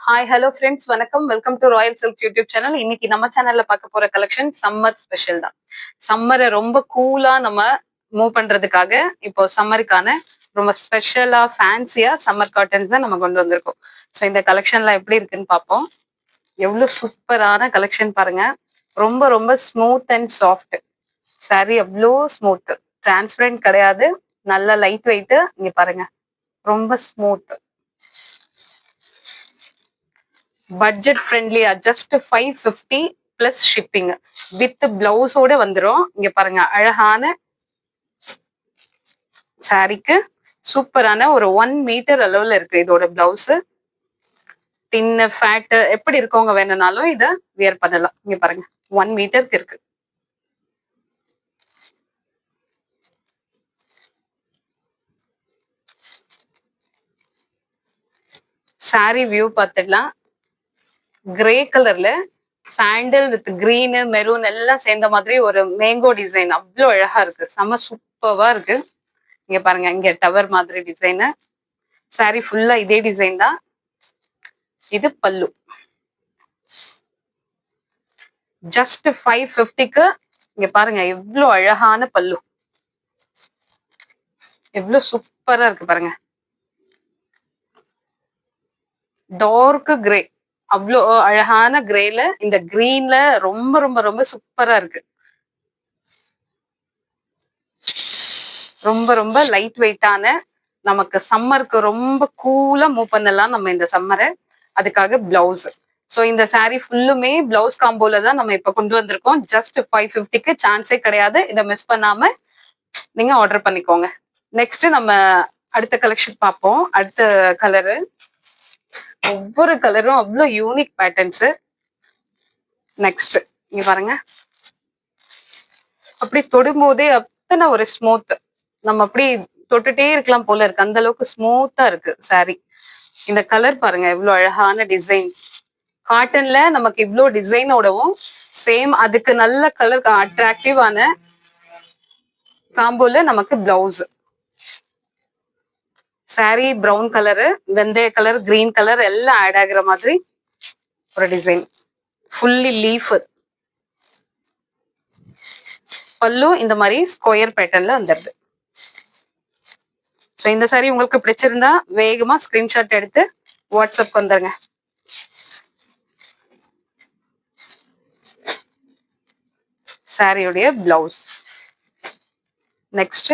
Hi hello friends வணக்கம். Welcome to Royal silk YouTube channel. இன்னைக்கு நம்ம சேனல்ல பார்க்க போற கலெக்ஷன் சம்மர் ஸ்பெஷல் தான். சம்மரை ரொம்ப கூலா நம்ம மூவ் பண்றதுக்காக இப்போ சம்மருக்கான ரொம்ப ஸ்பெஷலா ஃபேன்சியா சம்மர் காட்டன்ஸ் தான் நம்ம கொண்டு வந்திருக்கோம். ஸோ இந்த கலெக்ஷன்லாம் எப்படி இருக்குன்னு பார்ப்போம். எவ்வளவு சூப்பரான கலெக்ஷன் பாருங்க. ரொம்ப ரொம்ப ஸ்மூத் அண்ட் சாஃப்ட் சாரி, அவ்வளோ ஸ்மூத், டிரான்ஸ்பரண்ட் கிடையாது, நல்ல லைட் வெயிட். இங்க பாருங்க, ரொம்ப ஸ்மூத், பட்ஜெட் ஃப்ரெண்ட்லியா, ஜஸ்ட் 550 பிளஸ் ஷிப்பிங் வித் பிளவுஸோட வந்துடும். இங்க பாருங்க, அழகான சாரிக்கு சூப்பரான ஒரு 1 மீட்டர் அளவுல இருக்கு இதோட பிளவுஸ். தின்னு ஃபேட் எப்படி இருக்கவங்க வேணும்னாலும் இதை வியர் பண்ணலாம். இங்க பாருங்க, 1 மீட்டருக்கு இருக்கு. சாரி வியூ பார்த்துடலாம். கிரே கலர்ல சாண்டல் வித் கிரீனு மெரூன் எல்லாம் சேர்ந்த மாதிரி ஒரு மேங்கோ டிசைன், அவ்வளோ அழகா இருக்கு, செம சூப்பர்வா இருக்கு. இங்க பாருங்க, இங்க டவர் மாதிரி டிசைனு. சாரி ஃபுல்லா இதே டிசைன் தான். இது பல்லு, ஜஸ்ட் 550க்கு. இங்க பாருங்க, எவ்வளவு அழகான பல்லு, எவ்வளவு சூப்பரா இருக்கு பாருங்க. டார்க் கிரே, அவ்வளோ அழகான கிரேல இந்த கிரீன்ல ரொம்ப ரொம்ப ரொம்ப சூப்பரா இருக்கு. ரொம்ப ரொம்ப லைட் வெயிட்டான, நமக்கு சம்மருக்கு ரொம்ப கூலா மூவ் பண்ணலாம் நம்ம இந்த சம்மரை. அதுக்காக பிளவுஸ். ஸோ இந்த சாரீ ஃபுல்லுமே பிளவுஸ் காம்போல தான் நம்ம இப்ப கொண்டு வந்திருக்கோம். ஜஸ்ட் 550க்கு சான்ஸே கிடையாது. இதை மிஸ் பண்ணாம நீங்க ஆர்டர் பண்ணிக்கோங்க. நெக்ஸ்ட் நம்ம அடுத்த கலெக்ஷன் பார்ப்போம். அடுத்த கலரு, ஒவ்வொரு கலரும் அவ்வளோ யூனிக் பேட்டர்ன்ஸ். நெக்ஸ்ட் இங்க பாருங்க, அப்படி தொடும் போதே அத்தனை ஒரு ஸ்மூத், நம்ம அப்படி தொட்டுட்டே இருக்கலாம் போல இருக்கு, அந்த அளவுக்கு ஸ்மூத்தா இருக்கு சாரி. இந்த கலர் பாருங்க, எவ்வளவு அழகான டிசைன். காட்டன்ல நமக்கு இவ்வளோ டிசைனோடவும் சேம் அதுக்கு நல்ல கலர் அட்ராக்டிவான காம்போல நமக்கு பிளவுஸ். சாரி பிரவுன் கலரு, வெந்தய கலர், கிரீன் கலர் எல்லாம் ஆட் ஆகுற மாதிரி ஒரு டிசைன். Fully leaf. பல்லு இந்த மாதிரி ஸ்கொயர் பேட்டர்ன்ல வந்துடுது. ஸோ இந்த சாரி உங்களுக்கு பிடிச்சிருந்தா வேகமா ஸ்கிரீன்ஷாட் எடுத்து வாட்ஸ்அப் வந்துருங்க. சாரியுடைய blouse. Next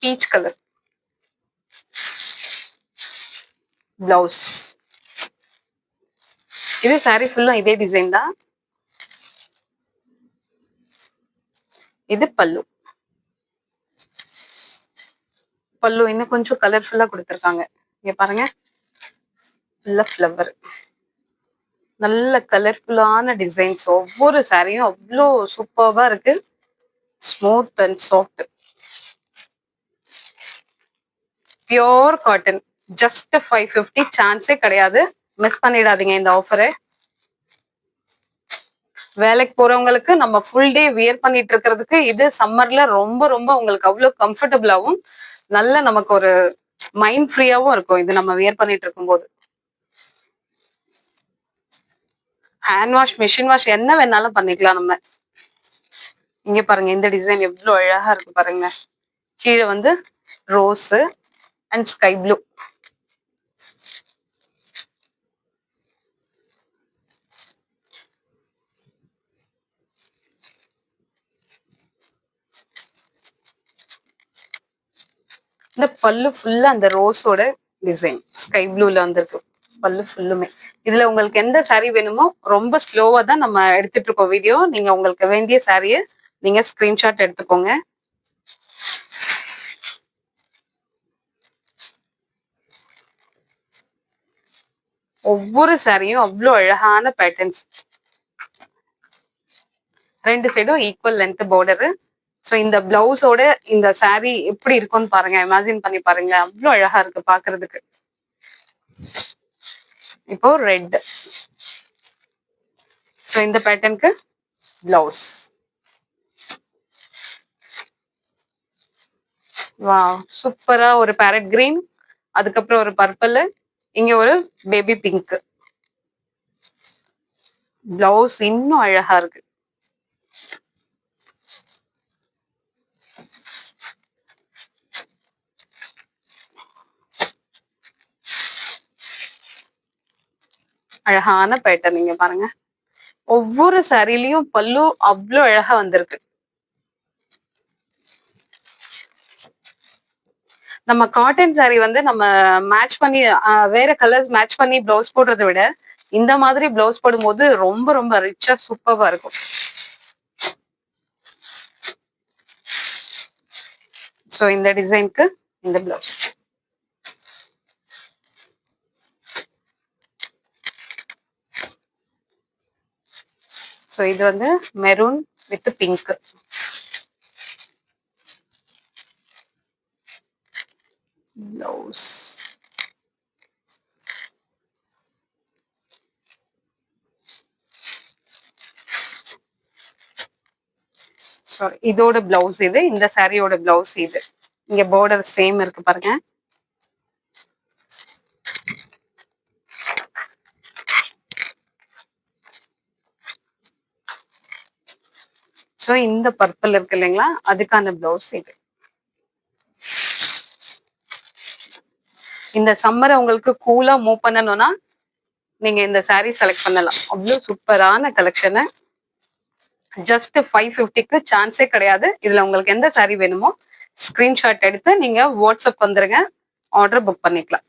peach colour blouse. இது சாரி ஃபுல்லும் இதே டிசைன் தான். இது பல்லு. பல்லு இன்னும் கொஞ்சம் கலர்ஃபுல்லா கொடுத்துருக்காங்க. இங்க பாருங்க, ஃபுல்லா ஃப்ளவர், நல்ல கலர்ஃபுல்லான டிசைன்ஸ். ஒவ்வொரு சாரியும் அவ்வளோ சூப்பர்வா இருக்கு, smooth and soft, pure cotton. Just 550, சான்ஸே கிடையாது, மிஸ் பண்ணிடாதீங்க இந்த ஆஃபரை. வேலைக்கு போறவங்களுக்கு நம்ம ஃபுல் டே வியர் பண்ணிட்டு இருக்கிறதுக்கு இது சம்மர்ல ரொம்ப ரொம்ப உங்களுக்கு அவ்வளோ கம்ஃபர்டபுளாவும் நல்ல நமக்கு ஒரு மைண்ட் ஃப்ரீயாவும் இருக்கும் இது நம்ம வியர் பண்ணிட்டு இருக்கும் போது. ஹேண்ட் வாஷ், மிஷின் வாஷ் என்ன வேணாலும் பண்ணிக்கலாம் நம்ம. இங்க பாருங்க, இந்த டிசைன் எவ்வளவு அழகா இருக்கு பாருங்க. கீழே வந்து ரோஸ் அண்ட் ஸ்கை ப்ளூ. இந்த பல்லு ஃபுல்லா அந்த ரோஸோட டிசைன் ஸ்கை ப்ளூல வந்திருக்கு பல்லு ஃபுல்லுமே. இதுல உங்களுக்கு எந்த சாரீ வேணுமோ, ரொம்ப ஸ்லோவா தான் நம்ம எடுத்துட்டு இருக்கோம் வீடியோ. நீங்க உங்களுக்கு வேண்டிய சாரியை நீங்க ஸ்கிரீன்ஷாட் எடுத்துக்கோங்க. ஒவ்வொரு சாரியும் அவ்வளோ அழகான பேட்டர்ன்ஸ். ரெண்டு சைடும் ஈக்குவல் லென்த் பார்டரு. ஸோ இந்த பிளவுஸோட இந்த சாரி எப்படி இருக்கும்னு பாருங்க, இமேஜின் பண்ணி பாருங்க, அவ்வளோ அழகா இருக்கு பாக்குறதுக்கு. இப்போ ரெட். ஸோ இந்த பேட்டர்னுக்கு பிளவுஸ். வா, சூப்பரா ஒரு பேரட் கிரீன், அதுக்கப்புறம் ஒரு பர்பிள், இங்க ஒரு பேபி பிங்க் பிளவுஸ் இன்னும் அழகா இருக்கு. அழகான பேட்டர்ன் நீங்க பாருங்க. ஒவ்வொரு சாரிலையும் பல்லு அவ்வளோ அழகா வந்திருக்கு. நம்ம காட்டன் சாரி வந்து நம்ம மேட்ச் பண்ணி வேற கலர்ஸ் மேட்ச் பண்ணி பிளவுஸ் போடுறதை விட இந்த மாதிரி பிளவுஸ் போடும்போது ரொம்ப ரொம்ப ரிச்சா சூப்பரா இருக்கும். சோ இந்த டிசைனுக்கு இந்த பிளவுஸ். சோ இது வந்து maroon with pink. Blouse sorry, இதோட பிளவுஸ் இது, இந்த சாரியோட பிளவுஸ் இது. இங்க பார்டர் சேம் இருக்கு பாருங்க. சோ இந்த பர்பிள் இருக்கு இல்லைங்களா, அதுக்கான பிளவுஸ் இது. இந்த சம்மரை உங்களுக்கு கூலா மூவ் பண்ணணும்னா நீங்க இந்த சாரீ செலக்ட் பண்ணலாம். அவ்வளவு சூப்பரான கலெக்ஷனு. ஜஸ்ட் 550க்கு சான்ஸே கிடையாது. இதுல உங்களுக்கு எந்த சாரீ வேணுமோ ஸ்கிரீன்ஷாட் எடுத்து நீங்க வாட்ஸ்அப் வந்துருங்க, ஆர்டர் புக் பண்ணிக்கலாம்.